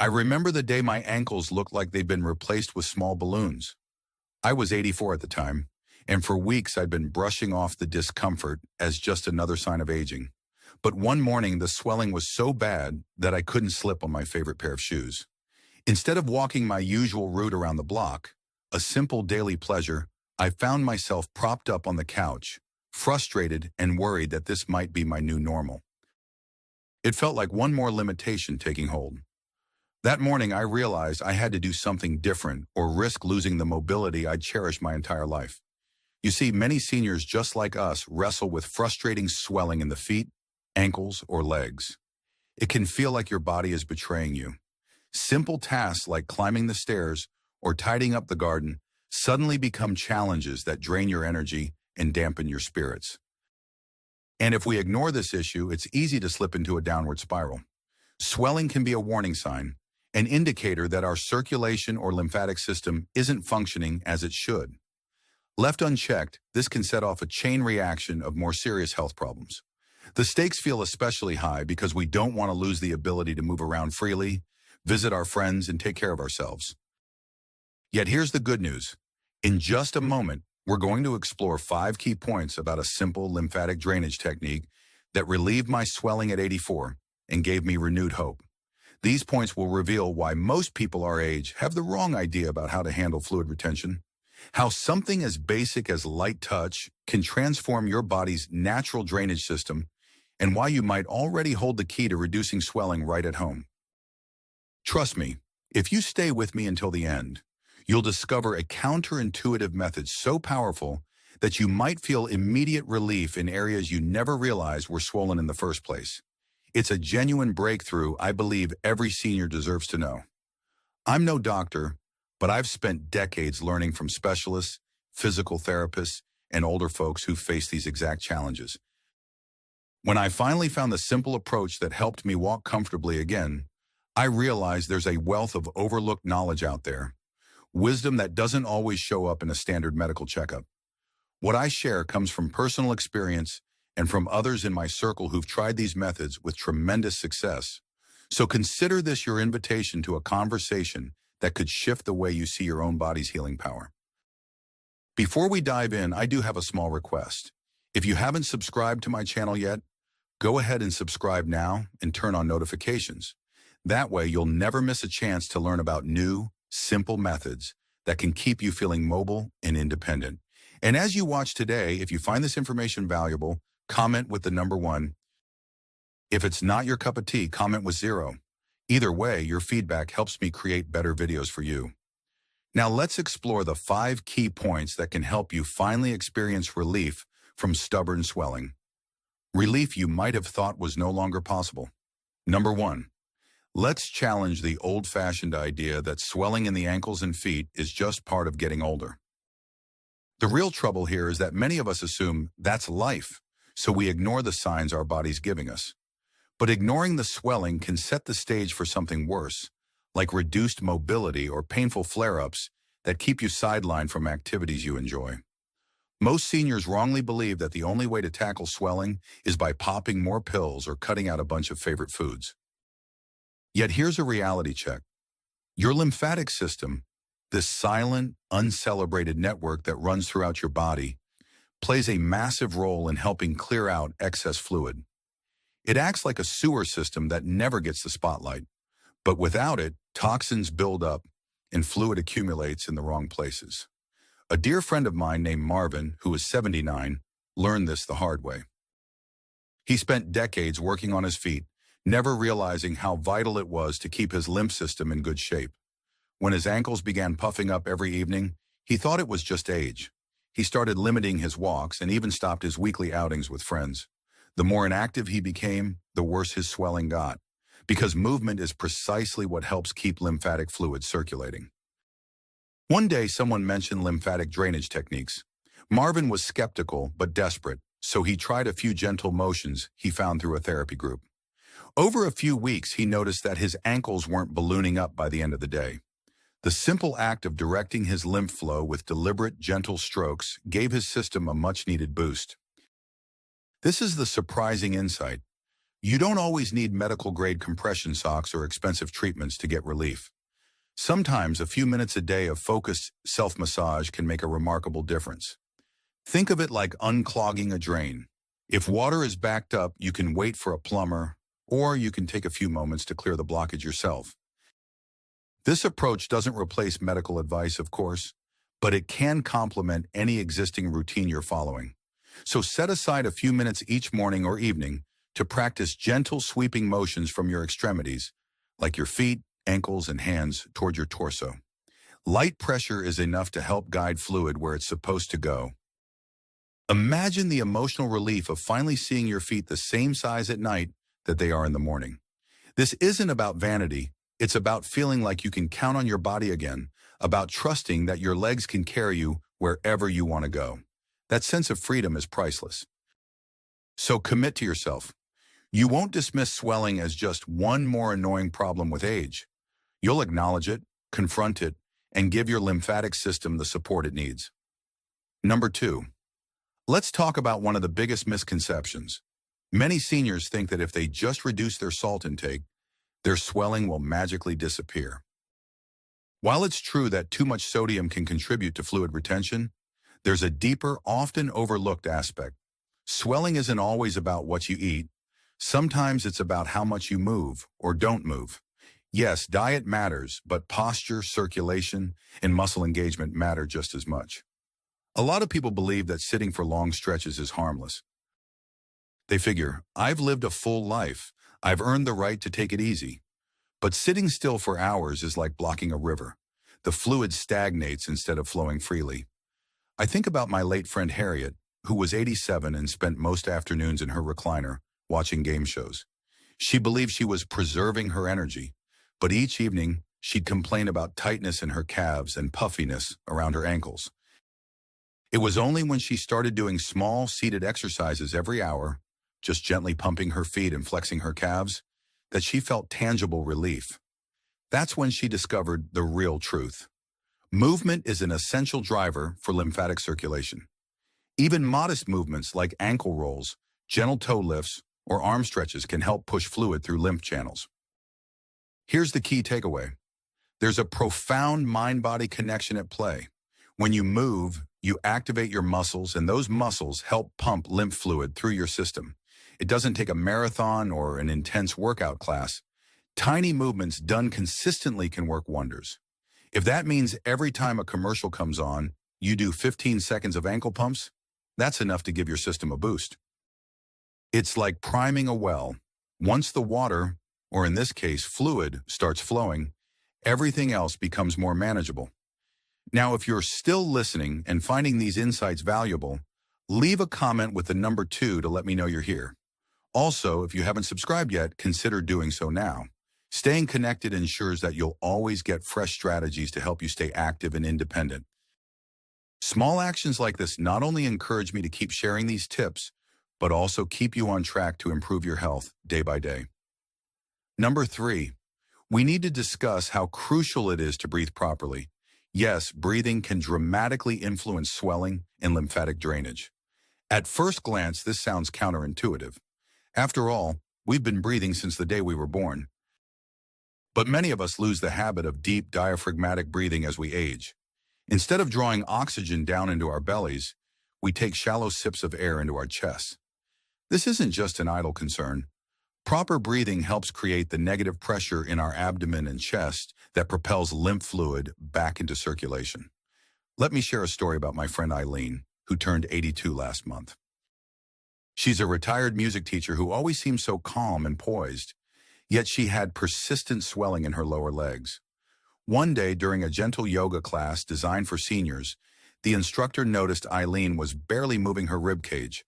I remember the day my ankles looked like they'd been replaced with small balloons. I was 84 at the time, and for weeks I'd been brushing off the discomfort as just another sign of aging. But one morning the swelling was so bad that I couldn't slip on my favorite pair of shoes. Instead of walking my usual route around the block, a simple daily pleasure, I found myself propped up on the couch, frustrated and worried that this might be my new normal. It felt like one more limitation taking hold. That morning I realized I had to do something different or risk losing the mobility I'd cherished my entire life. You see, many seniors just like us wrestle with frustrating swelling in the feet, ankles, or legs. It can feel like your body is betraying you. Simple tasks like climbing the stairs or tidying up the garden suddenly become challenges that drain your energy and dampen your spirits. And if we ignore this issue, it's easy to slip into a downward spiral. Swelling can be a warning sign, an indicator that our circulation or lymphatic system isn't functioning as it should. Left unchecked, this can set off a chain reaction of more serious health problems. The stakes feel especially high because we don't want to lose the ability to move around freely, visit our friends, and take care of ourselves. Yet here's the good news. In just a moment, we're going to explore 5 key points about a simple lymphatic drainage technique that relieved my swelling at 84 and gave me renewed hope. These points will reveal why most people our age have the wrong idea about how to handle fluid retention, how something as basic as light touch can transform your body's natural drainage system, and why you might already hold the key to reducing swelling right at home. Trust me, if you stay with me until the end, you'll discover a counterintuitive method so powerful that you might feel immediate relief in areas you never realized were swollen in the first place. It's a genuine breakthrough I believe every senior deserves to know. I'm no doctor, but I've spent decades learning from specialists, physical therapists, and older folks who face these exact challenges. When I finally found the simple approach that helped me walk comfortably again, I realized there's a wealth of overlooked knowledge out there, wisdom that doesn't always show up in a standard medical checkup. What I share comes from personal experience and from others in my circle who've tried these methods with tremendous success. So consider this your invitation to a conversation that could shift the way you see your own body's healing power. Before we dive in, I do have a small request. If you haven't subscribed to my channel yet, go ahead and subscribe now and turn on notifications. That way you'll never miss a chance to learn about new, simple methods that can keep you feeling mobile and independent. And as you watch today, if you find this information valuable, comment with the number 1. If it's not your cup of tea, comment with 0. Either way, your feedback helps me create better videos for you. Now let's explore the 5 key points that can help you finally experience relief from stubborn swelling. Relief you might have thought was no longer possible. Number 1. Let's challenge the old-fashioned idea that swelling in the ankles and feet is just part of getting older. The real trouble here is that many of us assume that's life, so we ignore the signs our body's giving us. But ignoring the swelling can set the stage for something worse, like reduced mobility or painful flare-ups that keep you sidelined from activities you enjoy. Most seniors wrongly believe that the only way to tackle swelling is by popping more pills or cutting out a bunch of favorite foods. Yet here's a reality check. Your lymphatic system, this silent, uncelebrated network that runs throughout your body, plays a massive role in helping clear out excess fluid. It acts like a sewer system that never gets the spotlight, but without it, toxins build up and fluid accumulates in the wrong places. A dear friend of mine named Marvin, who is 79, learned this the hard way. He spent decades working on his feet, never realizing how vital it was to keep his lymph system in good shape. When his ankles began puffing up every evening, he thought it was just age. He started limiting his walks and even stopped his weekly outings with friends. The more inactive he became, the worse his swelling got, because movement is precisely what helps keep lymphatic fluid circulating. One day, someone mentioned lymphatic drainage techniques. Marvin was skeptical but desperate, so he tried a few gentle motions he found through a therapy group. Over a few weeks, he noticed that his ankles weren't ballooning up by the end of the day. The simple act of directing his lymph flow with deliberate, gentle strokes gave his system a much-needed boost. This is the surprising insight. You don't always need medical-grade compression socks or expensive treatments to get relief. Sometimes a few minutes a day of focused self-massage can make a remarkable difference. Think of it like unclogging a drain. If water is backed up, you can wait for a plumber, or you can take a few moments to clear the blockage yourself. This approach doesn't replace medical advice, of course, but it can complement any existing routine you're following. So set aside a few minutes each morning or evening to practice gentle sweeping motions from your extremities, like your feet, ankles, and hands toward your torso. Light pressure is enough to help guide fluid where it's supposed to go. Imagine the emotional relief of finally seeing your feet the same size at night that they are in the morning. This isn't about vanity. It's about feeling like you can count on your body again, about trusting that your legs can carry you wherever you want to go. That sense of freedom is priceless. So commit to yourself. You won't dismiss swelling as just one more annoying problem with age. You'll acknowledge it, confront it, and give your lymphatic system the support it needs. Number 2. Let's talk about one of the biggest misconceptions. Many seniors think that if they just reduce their salt intake, their swelling will magically disappear. While it's true that too much sodium can contribute to fluid retention, there's a deeper, often overlooked aspect. Swelling isn't always about what you eat. Sometimes it's about how much you move or don't move. Yes, diet matters, but posture, circulation, and muscle engagement matter just as much. A lot of people believe that sitting for long stretches is harmless. They figure, I've lived a full life. I've earned the right to take it easy. But sitting still for hours is like blocking a river. The fluid stagnates instead of flowing freely. I think about my late friend Harriet, who was 87 and spent most afternoons in her recliner, watching game shows. She believed she was preserving her energy, but each evening she'd complain about tightness in her calves and puffiness around her ankles. It was only when she started doing small seated exercises every hour, just gently pumping her feet and flexing her calves, that she felt tangible relief. That's when she discovered the real truth. Movement is an essential driver for lymphatic circulation. Even modest movements like ankle rolls, gentle toe lifts, or arm stretches can help push fluid through lymph channels. Here's the key takeaway. There's a profound mind-body connection at play. When you move, you activate your muscles, and those muscles help pump lymph fluid through your system. It doesn't take a marathon or an intense workout class. Tiny movements done consistently can work wonders. If that means every time a commercial comes on, you do 15 seconds of ankle pumps, that's enough to give your system a boost. It's like priming a well. Once the water, or in this case, fluid, starts flowing, everything else becomes more manageable. Now, if you're still listening and finding these insights valuable, leave a comment with the number 2 to let me know you're here. Also, if you haven't subscribed yet, consider doing so now. Staying connected ensures that you'll always get fresh strategies to help you stay active and independent. Small actions like this not only encourage me to keep sharing these tips, but also keep you on track to improve your health day by day. Number 3, we need to discuss how crucial it is to breathe properly. Yes, breathing can dramatically influence swelling and lymphatic drainage. At first glance, this sounds counterintuitive. After all, we've been breathing since the day we were born. But many of us lose the habit of deep diaphragmatic breathing as we age. Instead of drawing oxygen down into our bellies, we take shallow sips of air into our chests. This isn't just an idle concern. Proper breathing helps create the negative pressure in our abdomen and chest that propels lymph fluid back into circulation. Let me share a story about my friend Eileen, who turned 82 last month. She's a retired music teacher who always seemed so calm and poised, yet she had persistent swelling in her lower legs. One day, during a gentle yoga class designed for seniors, the instructor noticed Eileen was barely moving her rib cage.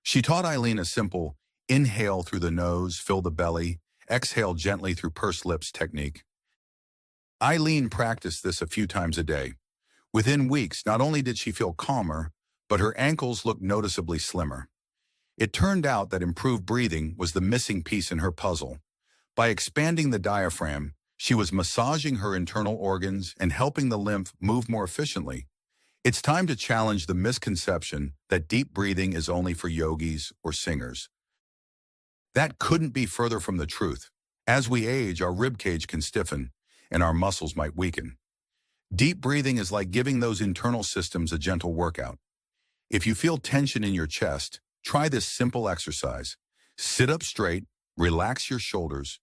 She taught Eileen a simple inhale through the nose, fill the belly, exhale gently through pursed lips technique. Eileen practiced this a few times a day. Within weeks, not only did she feel calmer, but her ankles looked noticeably slimmer. It turned out that improved breathing was the missing piece in her puzzle. By expanding the diaphragm, she was massaging her internal organs and helping the lymph move more efficiently. It's time to challenge the misconception that deep breathing is only for yogis or singers. That couldn't be further from the truth. As we age, our rib cage can stiffen, and our muscles might weaken. Deep breathing is like giving those internal systems a gentle workout. If you feel tension in your chest, try this simple exercise. Sit up straight, relax your shoulders,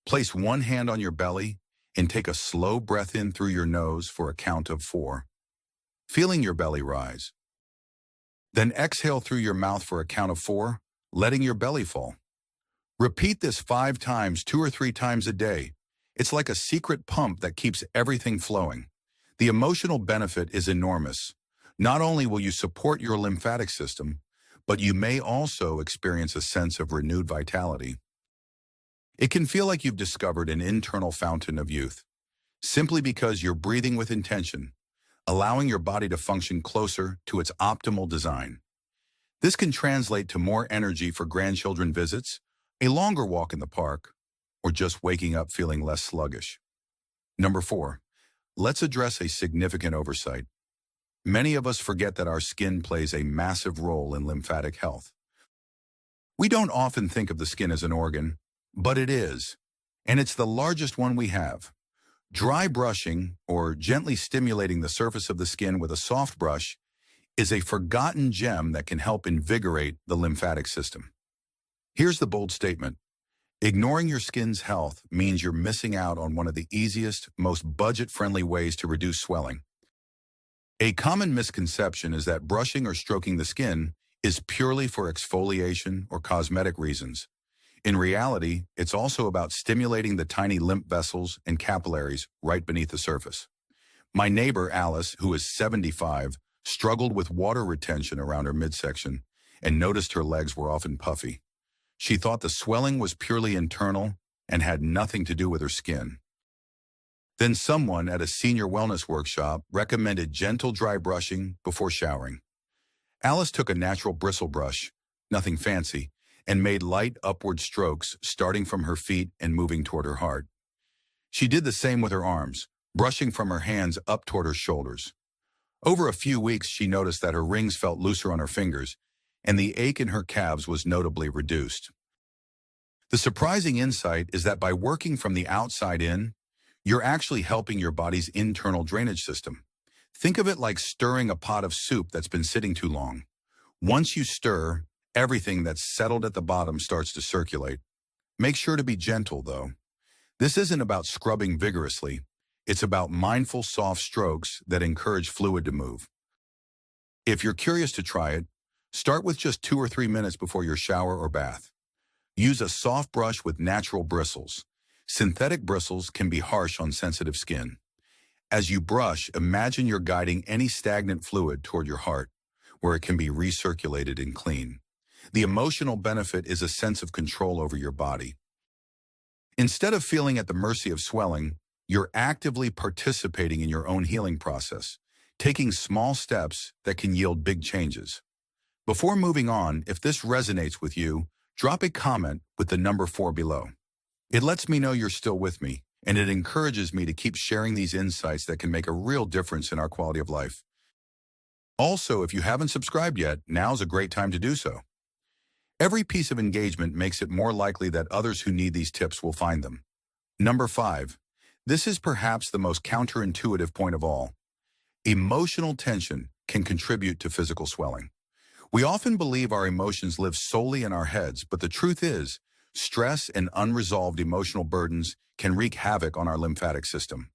place one hand on your belly, and take a slow breath in through your nose for a count of 4. Feeling your belly rise. Then exhale through your mouth for a count of 4, letting your belly fall. Repeat this 5 times, 2 or 3 times a day. It's like a secret pump that keeps everything flowing. The emotional benefit is enormous. Not only will you support your lymphatic system, but you may also experience a sense of renewed vitality. It can feel like you've discovered an internal fountain of youth, simply because you're breathing with intention, allowing your body to function closer to its optimal design. This can translate to more energy for grandchildren visits, a longer walk in the park, or just waking up feeling less sluggish. Number 4, let's address a significant oversight. Many of us forget that our skin plays a massive role in lymphatic health. We don't often think of the skin as an organ, but it is, and it's the largest one we have. Dry brushing, or gently stimulating the surface of the skin with a soft brush, is a forgotten gem that can help invigorate the lymphatic system. Here's the bold statement. Ignoring your skin's health means you're missing out on one of the easiest, most budget-friendly ways to reduce swelling. A common misconception is that brushing or stroking the skin is purely for exfoliation or cosmetic reasons. In reality, it's also about stimulating the tiny lymph vessels and capillaries right beneath the surface. My neighbor, Alice, who is 75, struggled with water retention around her midsection and noticed her legs were often puffy. She thought the swelling was purely internal and had nothing to do with her skin. Then someone at a senior wellness workshop recommended gentle dry brushing before showering. Alice took a natural bristle brush, nothing fancy, and made light upward strokes starting from her feet and moving toward her heart. She did the same with her arms, brushing from her hands up toward her shoulders. Over a few weeks, she noticed that her rings felt looser on her fingers, and the ache in her calves was notably reduced. The surprising insight is that by working from the outside in, you're actually helping your body's internal drainage system. Think of it like stirring a pot of soup that's been sitting too long. Once you stir, everything that's settled at the bottom starts to circulate. Make sure to be gentle, though. This isn't about scrubbing vigorously. It's about mindful, soft strokes that encourage fluid to move. If you're curious to try it, start with just 2 or 3 minutes before your shower or bath. Use a soft brush with natural bristles. Synthetic bristles can be harsh on sensitive skin. As you brush, imagine you're guiding any stagnant fluid toward your heart, where it can be recirculated and clean. The emotional benefit is a sense of control over your body. Instead of feeling at the mercy of swelling, you're actively participating in your own healing process, taking small steps that can yield big changes. Before moving on, if this resonates with you, drop a comment with the number 4 below. It lets me know you're still with me, and it encourages me to keep sharing these insights that can make a real difference in our quality of life. Also, if you haven't subscribed yet, now's a great time to do so. Every piece of engagement makes it more likely that others who need these tips will find them. Number 5. This is perhaps the most counterintuitive point of all. Emotional tension can contribute to physical swelling. We often believe our emotions live solely in our heads, but the truth is, stress and unresolved emotional burdens can wreak havoc on our lymphatic system.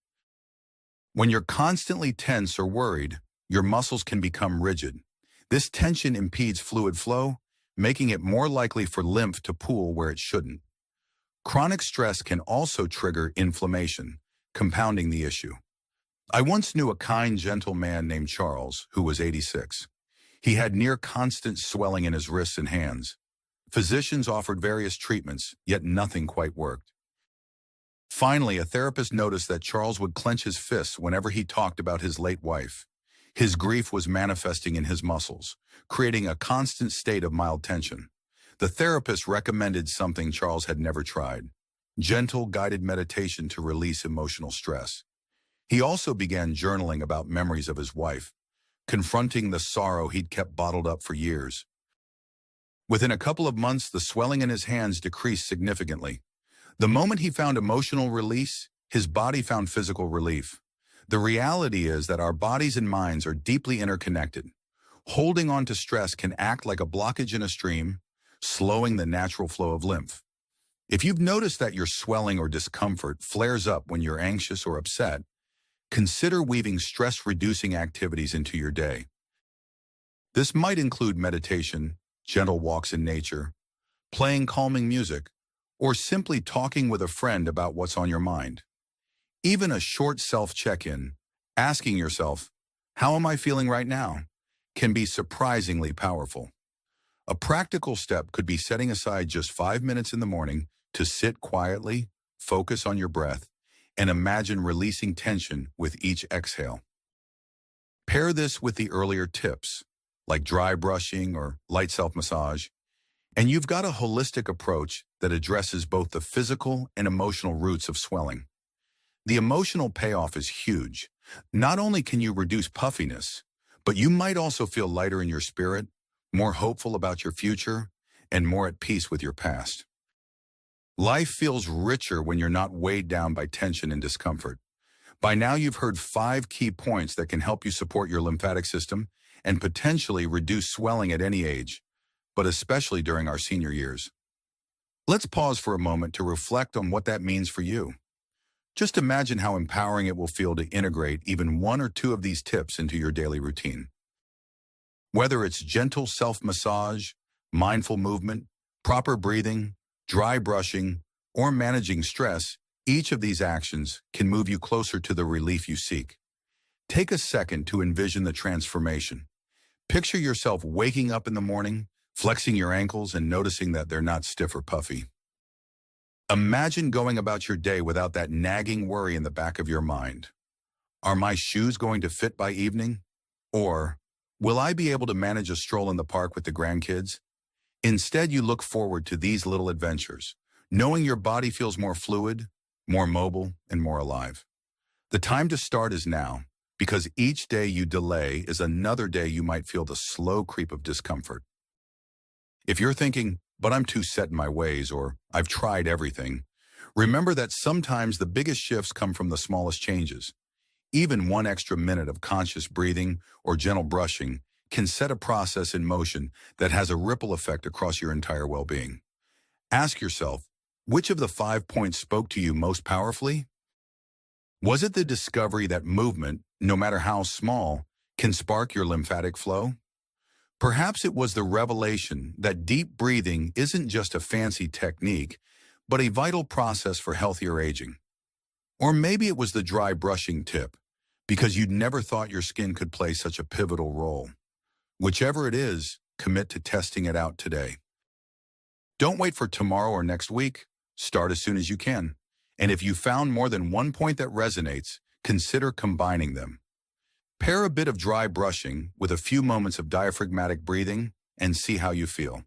When you're constantly tense or worried, your muscles can become rigid. This tension impedes fluid flow, making it more likely for lymph to pool where it shouldn't. Chronic stress can also trigger inflammation, compounding the issue. I once knew a kind, gentle man named Charles, who was 86. He had near constant swelling in his wrists and hands. Physicians offered various treatments, yet nothing quite worked. Finally, a therapist noticed that Charles would clench his fists whenever he talked about his late wife. His grief was manifesting in his muscles, creating a constant state of mild tension. The therapist recommended something Charles had never tried: gentle, guided meditation to release emotional stress. He also began journaling about memories of his wife, confronting the sorrow he'd kept bottled up for years. Within a couple of months, the swelling in his hands decreased significantly. The moment he found emotional release, his body found physical relief. The reality is that our bodies and minds are deeply interconnected. Holding on to stress can act like a blockage in a stream, slowing the natural flow of lymph. If you've noticed that your swelling or discomfort flares up when you're anxious or upset, consider weaving stress-reducing activities into your day. This might include meditation, gentle walks in nature, playing calming music, or simply talking with a friend about what's on your mind. Even a short self-check-in, asking yourself, "How am I feeling right now?" can be surprisingly powerful. A practical step could be setting aside just 5 minutes in the morning to sit quietly, focus on your breath, and imagine releasing tension with each exhale. Pair this with the earlier tips, like dry brushing or light self-massage, and you've got a holistic approach that addresses both the physical and emotional roots of swelling. The emotional payoff is huge. Not only can you reduce puffiness, but you might also feel lighter in your spirit, more hopeful about your future, and more at peace with your past. Life feels richer when you're not weighed down by tension and discomfort. By now, you've heard 5 key points that can help you support your lymphatic system and potentially reduce swelling at any age, but especially during our senior years. Let's pause for a moment to reflect on what that means for you. Just imagine how empowering it will feel to integrate even 1 or 2 of these tips into your daily routine. Whether it's gentle self-massage, mindful movement, proper breathing, dry brushing, or managing stress, each of these actions can move you closer to the relief you seek. Take a second to envision the transformation. Picture yourself waking up in the morning, flexing your ankles and noticing that they're not stiff or puffy. Imagine going about your day without that nagging worry in the back of your mind. Are my shoes going to fit by evening? Or, will I be able to manage a stroll in the park with the grandkids? Instead, you look forward to these little adventures, knowing your body feels more fluid, more mobile, and more alive. The time to start is now, because each day you delay is another day you might feel the slow creep of discomfort. If you're thinking, "But I'm too set in my ways," or "I've tried everything," remember that sometimes the biggest shifts come from the smallest changes. Even 1 extra minute of conscious breathing or gentle brushing can set a process in motion that has a ripple effect across your entire well-being. Ask yourself, which of the 5 points spoke to you most powerfully? Was it the discovery that movement, no matter how small, can spark your lymphatic flow? Perhaps it was the revelation that deep breathing isn't just a fancy technique, but a vital process for healthier aging. Or maybe it was the dry brushing tip, because you'd never thought your skin could play such a pivotal role. Whichever it is, commit to testing it out today. Don't wait for tomorrow or next week. Start as soon as you can. And if you found more than 1 point that resonates, consider combining them. Pair a bit of dry brushing with a few moments of diaphragmatic breathing and see how you feel.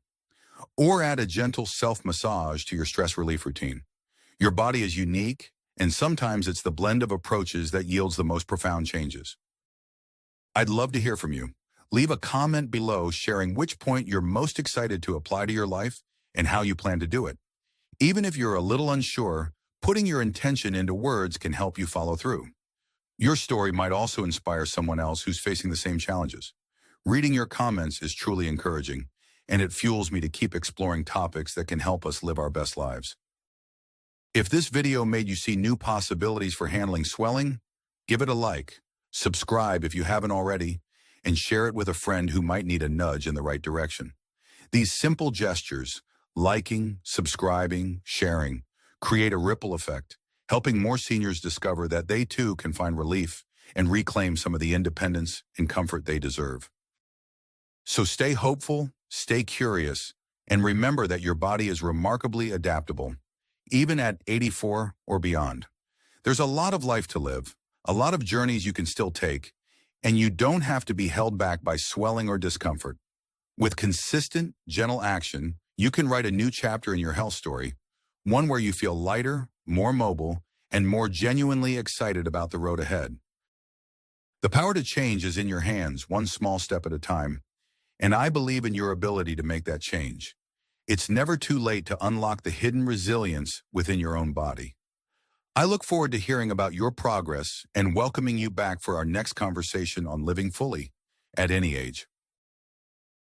Or add a gentle self-massage to your stress relief routine. Your body is unique, and sometimes it's the blend of approaches that yields the most profound changes. I'd love to hear from you. Leave a comment below sharing which point you're most excited to apply to your life and how you plan to do it. Even if you're a little unsure, putting your intention into words can help you follow through. Your story might also inspire someone else who's facing the same challenges. Reading your comments is truly encouraging, and it fuels me to keep exploring topics that can help us live our best lives. If this video made you see new possibilities for handling swelling, give it a like, subscribe if you haven't already, and share it with a friend who might need a nudge in the right direction. These simple gestures, liking, subscribing, sharing, create a ripple effect, helping more seniors discover that they too can find relief and reclaim some of the independence and comfort they deserve. So stay hopeful, stay curious, and remember that your body is remarkably adaptable, even at 84 or beyond. There's a lot of life to live, a lot of journeys you can still take, and you don't have to be held back by swelling or discomfort. With consistent, gentle action, you can write a new chapter in your health story, one where you feel lighter, more mobile, and more genuinely excited about the road ahead. The power to change is in your hands, one small step at a time. And I believe in your ability to make that change. It's never too late to unlock the hidden resilience within your own body. I look forward to hearing about your progress and welcoming you back for our next conversation on living fully at any age.